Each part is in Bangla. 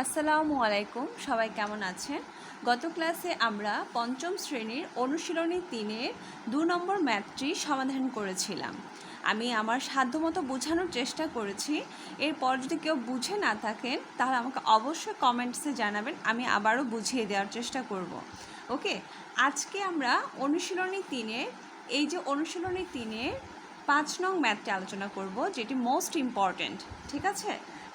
আসসালামু আলাইকুম, সবাই কেমন আছেন? গত ক্লাসে আমরা পঞ্চম শ্রেণীর অনুশীলনী 3-এর 2 নম্বর ম্যাথটি সমাধান করেছিলাম। আমি আমার সাধ্যমতো বোঝানোর চেষ্টা করেছি। এরপর যদি কেউ বুঝে না থাকেন তাহলে আমাকে অবশ্যই কমেন্টসে জানাবেন, আমি আবারও বুঝিয়ে দেওয়ার চেষ্টা করব। ওকে, আজকে আমরা অনুশীলনী 3-এর অনুশীলনী 3-এর 5 নং ম্যাথটি আলোচনা করব, যেটি মোস্ট ইম্পর্ট্যান্ট। ঠিক আছে,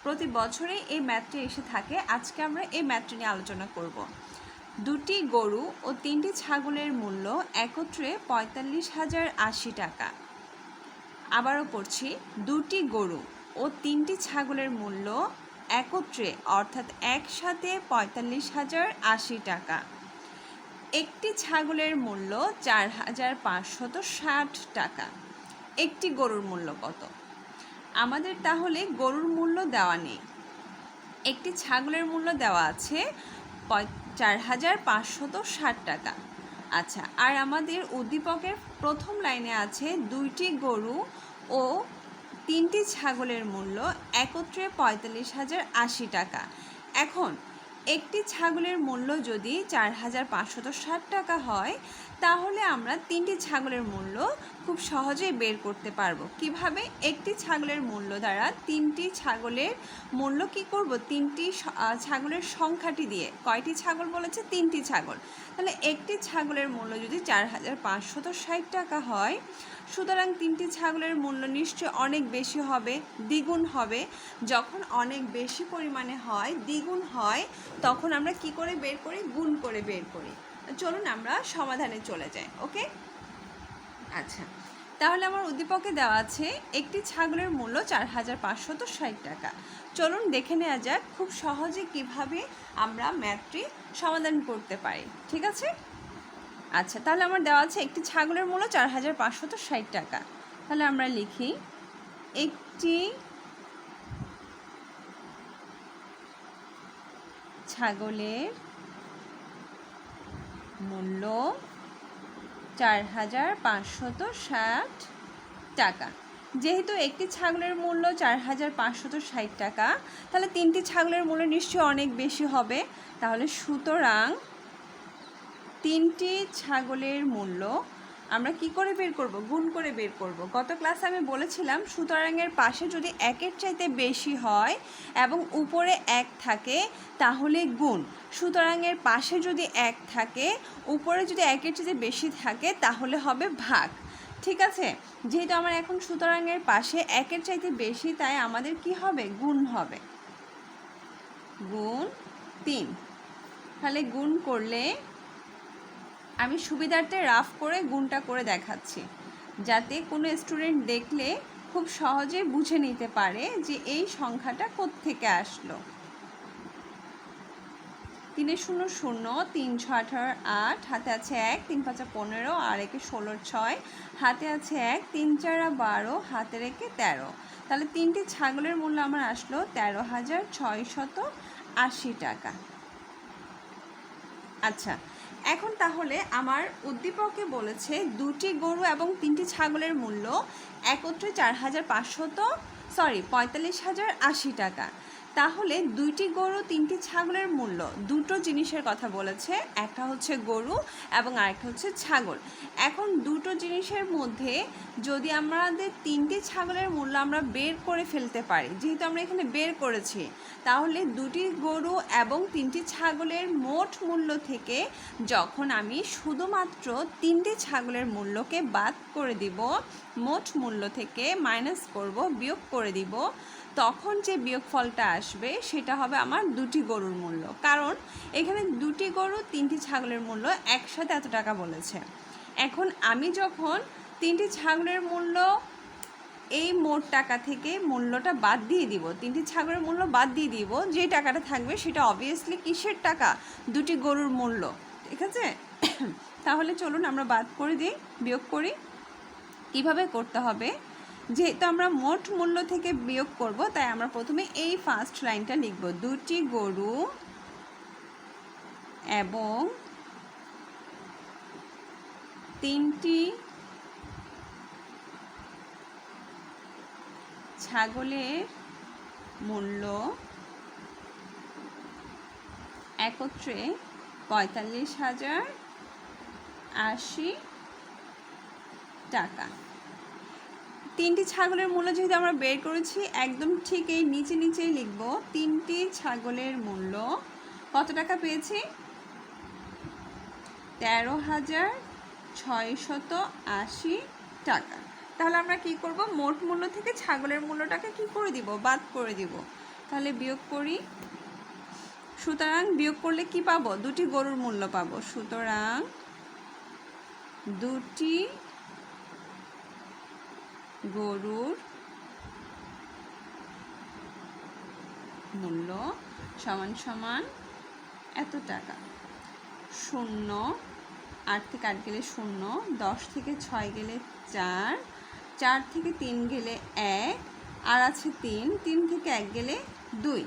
প্রতি বছরেই এই ম্যাথটি এসে থাকে। আজকে আমরা এই ম্যাথটি নিয়ে আলোচনা করব। 2টি গরু ও 3টি ছাগলের মূল্য একত্রে 45,080 টাকা। আবারও পড়ছি, 2টি গরু ও 3টি ছাগলের মূল্য একত্রে অর্থাৎ একসাথে 45,080 টাকা। একটি ছাগলের মূল্য 4,560 টাকা। একটি গরুর মূল্য কত? আমাদের তাহলে গরুর মূল্য দেওয়া নেই, একটি ছাগলের মূল্য দেওয়া আছে 4,560 টাকা। আচ্ছা, আর আমাদের উদ্দীপকের প্রথম লাইনে আছে 2টি গরু ও 3টি ছাগলের মূল্য একত্রে 45,080 টাকা। এখন একটি ছাগলের মূল্য যদি 4,560 টাকা হয়, তাহলে আমরা 3টি ছাগলের মূল্য খুব সহজেই বের করতে পারবো। কিভাবে? একটি ছাগলের মূল্য দ্বারা 3টি ছাগলের মূল্য কি করব? 3টি ছাগলের সংখ্যাটি দিয়ে। কয়টি ছাগল বলেছে? 3টি ছাগল। তাহলে একটি ছাগলের মূল্য যদি 4,560 টাকা হয়, সুতরাং 3টি ছাগলের মূল্য নিশ্চয় অনেক বেশি হবে, দ্বিগুণ হবে। যখন অনেক বেশি পরিমাণে হয়, দ্বিগুণ হয়, তখন আমরা কি করে বের করি? গুণ করে বের করি। চলুন আমরা সমাধানে চলে যাই। ওকে, আচ্ছা, তাহলে আমার উদ্দীপকে দেওয়া আছে একটি ছাগলের মূল্য 4,560 টাকা। চলুন দেখে নেওয়া যাক খুব সহজে কিভাবে আমরা ম্যাথটি সমাধান করতে পারি। ঠিক আছে, আচ্ছা, তাহলে আমার দেওয়া আছে একটি ছাগলের মূল্য 4,560 টাকা। তাহলে আমরা লিখি একটি ছাগলের মূল্য 4,560 টাকা। যেহেতু একটি ছাগলের মূল্য 4,560 টাকা, তাহলে 3টি ছাগলের মূল্য নিশ্চয়ই অনেক বেশি হবে। তাহলে সুতরাং 3টি ছাগলের মূল্য আমরা কি করে বের করব? গুণ করে বের করব। গত ক্লাসে আমি বলেছিলাম সুতরাংয়ের পাশে যদি 1-এর চাইতে বেশি হয় এবং উপরে 1 থাকে তাহলে গুণ। সুতরাংয়ের পাশে যদি 1 থাকে, উপরে যদি 1-এর চাইতে বেশি থাকে তাহলে হবে ভাগ। ঠিক আছে, যেহেতু আমার এখন সুতরাংয়ের পাশে 1-এর চাইতে বেশি, তাই আমাদের কি হবে? গুণ হবে, গুণ 3। তাহলে গুণ করলে আমি সুবিধার্থে রাফ করে গুণটা করে দেখাচ্ছি, যাতে কোনো স্টুডেন্ট দেখলে খুব সহজে বুঝে নিতে পারে যে এই সংখ্যাটা কোত্থেকে আসলো। 3 0 0, 3 6 18 8, হাতে আছে 1, 3 5 15, আর একে 16 6, হাতে আছে 1, 3 4 12, হাতে রেখে 13। তাহলে 3টি ছাগলের মূল্য আমার আসলো 13,680 টাকা। আচ্ছা, এখন তাহলে আমার উদ্দীপকে বলেছে 2টি গরু এবং 3টি ছাগলের মূল্য একত্রে 45,080 টাকা। তাহলে 2টি গরু 3টি ছাগলের মূল্য, দুটো জিনিসের কথা বলেছে, একটা হচ্ছে গরু এবং আরেকটা হচ্ছে ছাগল। এখন দুটো জিনিসের মধ্যে যদি আমাদের 3টি ছাগলের মূল্য আমরা বের করে ফেলতে পারি, যেহেতু আমরা এখানে বের করেছি, তাহলে 2টি গরু এবং 3টি ছাগলের মোট মূল্য থেকে যখন আমি শুধুমাত্র 3টি ছাগলের মূল্যকে বাদ করে দিব, মোট মূল্য থেকে মাইনাস করব, বিয়োগ করে দিব, তখন যে বিয়োগফলটা আসবে সেটা হবে আমার 2টি গরুর মূল্য। কারণ এখানে 2টি গরু 3টি ছাগলের মূল্য একসাথে এত টাকা বলেছে। এখন আমি যখন 3টি ছাগলের মূল্য এই মোট টাকা থেকে মূল্যটা বাদ দিয়ে দিব, 3টি ছাগলের মূল্য বাদ দিয়ে দিব, যে টাকাটা থাকবে সেটা অবভিয়াসলি কিসের টাকা? 2টি গরুর মূল্য। ঠিক আছে, তাহলে চলুন আমরা বাদ করে দিই, বিয়োগ করি। কীভাবে করতে হবে? যেহেতু আমরা মোট মূল্য থেকে বিয়োগ করব, তাই আমরা প্রথমে এই ফার্স্ট লাইনটা লিখব, 2টি গরু এবং 3টি ছাগলের মূল্য একত্রে 45,080 টাকা। তিনটি ছাগলের মূল্য যেহেতু আমরা বের করেছি, একদম ঠিক এই নিচেই লিখব তিনটি ছাগলের মূল্য কত টাকা পেয়েছি? 13,680 টাকা। তাহলে আমরা কি করব? মোট মূল্য থেকে ছাগলের মূল্যটাকে কি করে দিব? বাদ করে দিব। তাহলে বিয়োগ করি। সুতরাং বিয়োগ করলে কি পাবো? দুটি গরুর মূল্য পাবো। সুতরাং দুটি গরুর মূল্য সমান সমান এত টাকা। 0, 8 থেকে 8 গেলে 0, 10 থেকে 6 গেলে 4, 4 থেকে 3 গেলে 1, আর আছে 3 থেকে 1 গেলে 2,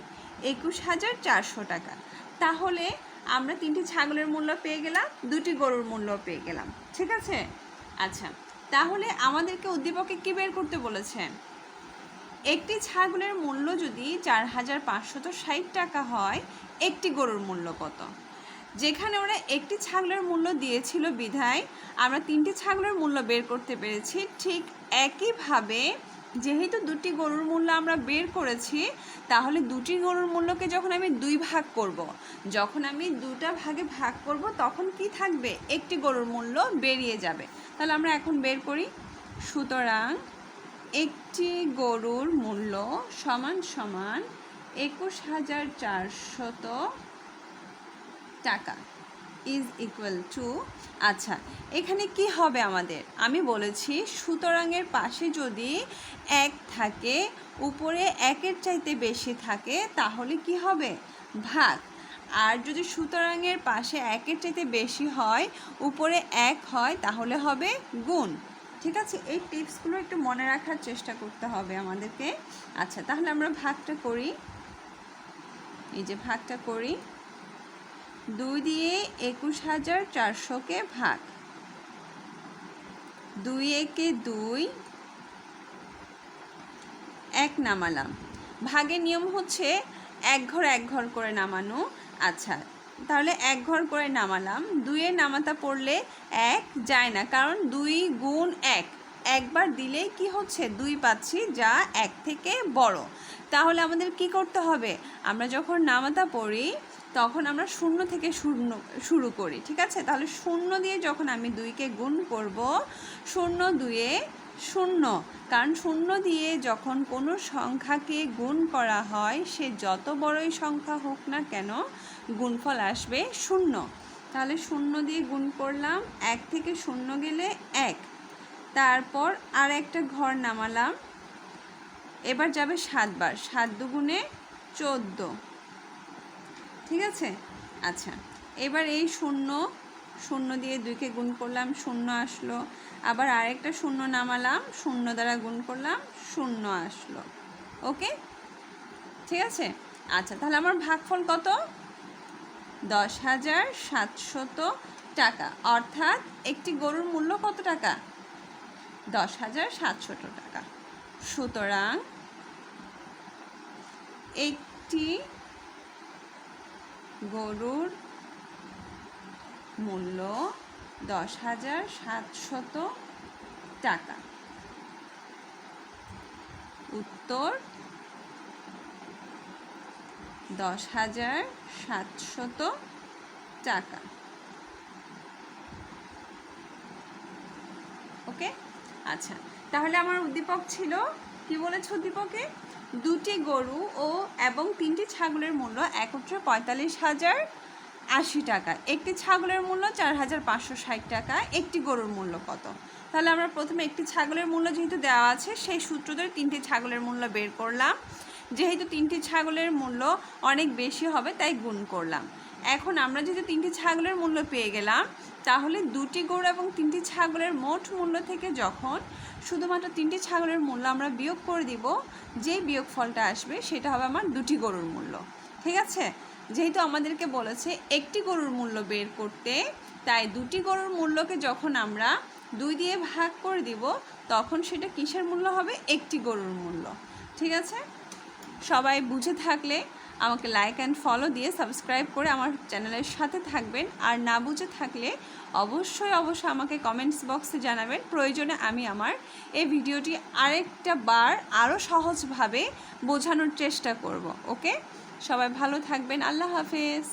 21,400 টাকা। তাহলে আমরা তিনটি ছাগলের মূল্য পেয়ে গেলাম, দুটি গরুর মূল্য পেয়ে গেলাম। ঠিক আছে? আচ্ছা, তাহলে আমাদেরকে উদ্দীপকে কি বের করতে বলেছে? একটি ছাগলের মূল্য যদি 4,560 টাকা হয়, একটি গরুর মূল্য কত? যেখানে ওরা একটি ছাগলের মূল্য দিয়েছিল বিধায় আমরা তিনটি ছাগলের মূল্য বের করতে পেরেছি। ঠিক একইভাবে যেহেতু দুটি গরুর মূল্য আমরা বের করেছি, তাহলে দুটি গরুর মূল্যকে যখন আমি 2 ভাগ করব, যখন আমি 2টা ভাগে ভাগ করব, তখন কি থাকবে? একটি গরুর মূল্য বেরিয়ে যাবে। তাহলে আমরা এখন বের করি। সুতরাং একটি গরুর মূল্য সমান সমান 21,400 টাকা ইজ ইকুয়াল টু। আচ্ছা, এখানে কি হবে আমাদের? আমি বলেছি সুতরাংয়ের পাশে যদি 1 থাকে, উপরে 1-এর চাইতে বেশি থাকে, তাহলে কি হবে? ভাগ। আর যদি সুতরাংয়ের পাশে 1-এর চাইতে বেশি হয়, উপরে 1 হয়, তাহলে হবে গুণ। ঠিক আছে? এই টিপসগুলো একটু মনে রাখার চেষ্টা করতে হবে আমাদেরকে। আচ্ছা, তাহলে আমরা ভাগটা করি। এই যে ভাগটা করি, 2 দিয়ে 21,400-কে ভাগ, 2 একে 2, 1 নামালাম। ভাগের নিয়ম হচ্ছে 1 ঘর 1 ঘর করে নামানো। আচ্ছা, তাহলে 1 ঘর করে নামালাম। 2-এর নামাতা পড়লে 1 যায় না, কারণ 2 গুণ 1, একবার দিলেই কি হচ্ছে? 2 পাচ্ছি, যা 1 থেকে বড়। তাহলে আমাদের কি করতে হবে? আমরা যখন নামাতা পড়ি তখন আমরা 0 থেকে শুরু করি। ঠিক আছে? তাহলে 0 দিয়ে যখন আমি 2-কে গুণ করব, 0 2-এ 0, কারণ 0 দিয়ে যখন কোনো সংখ্যাকে গুণ করা হয়, সে যত বড়ই সংখ্যা হোক না কেন, গুণফল আসবে 0। তাহলে 0 দিয়ে গুণ করলাম, 1 থেকে 0 গেলে 1, তারপর আর একটা ঘর নামালাম। এবার যাবে 7 বার, 7 দুগুণে 14। ঠিক আছে? আচ্ছা, এবার এই 0 দিয়ে 2-কে গুণ করলাম, 0 আসলো। আবার আরেকটা 0 নামালাম, 0 দ্বারা গুণ করলাম, 0 আসলো। ওকে? ঠিক আছে? আচ্ছা, তাহলে আমার ভাগফল কত? 10,700 টাকা। অর্থাৎ একটি গরুর মূল্য কত টাকা? 10,700 টাকা। সুতরাং একটি গরুর মূল্য 10,700 টাকা। উত্তর 10,700 টাকা। ওকে? আচ্ছা, তাহলে আমার উদ্দীপক ছিল, কি বলেছে উদ্দীপকে? দুটি গরু এবং 3টি ছাগলের মূল্য একত্রে 45,080 টাকা। একটি ছাগলের মূল্য 4,560 টাকা। একটি গরুর মূল্য কত? তাহলে আমরা প্রথমে একটি ছাগলের মূল্য যেহেতু দেওয়া আছে, সেই সূত্র ধরে 3টি ছাগলের মূল্য বের করলাম। যেহেতু 3টি ছাগলের মূল্য অনেক বেশি হবে, তাই গুণ করলাম। এখন আমরা যেহেতু 3টি ছাগলের মূল্য পেয়ে গেলাম, তাহলে 2টি গরু এবং 3টি ছাগলের মোট মূল্য থেকে যখন শুধুমাত্র 3টি ছাগলের মূল্য আমরা বিয়োগ করে দিব, যে বিয়োগফলটা আসবে সেটা হবে আমার 2টি গরুর মূল্য। ঠিক আছে? যেহেতু আমাদেরকে বলেছে একটি গরুর মূল্য বের করতে, তাই 2টি গরুর মূল্যকে যখন আমরা 2 দিয়ে ভাগ করে দিব, তখন সেটা কিসের মূল্য হবে? একটি গরুর মূল্য। ঠিক আছে? সবাই বুঝে থাকলে আমাকে লাইক অ্যান্ড ফলো দিয়ে সাবস্ক্রাইব করে আমার চ্যানেলের সাথে থাকবেন। আর না বুঝে থাকলে অবশ্যই আমাকে কমেন্টস বক্সে জানাবেন। প্রয়োজনে আমি আমার এই ভিডিওটি আরেকটা বার আরও সহজভাবে বোঝানোর চেষ্টা করব। ওকে, সবাই ভালো থাকবেন। আল্লাহ হাফেজ।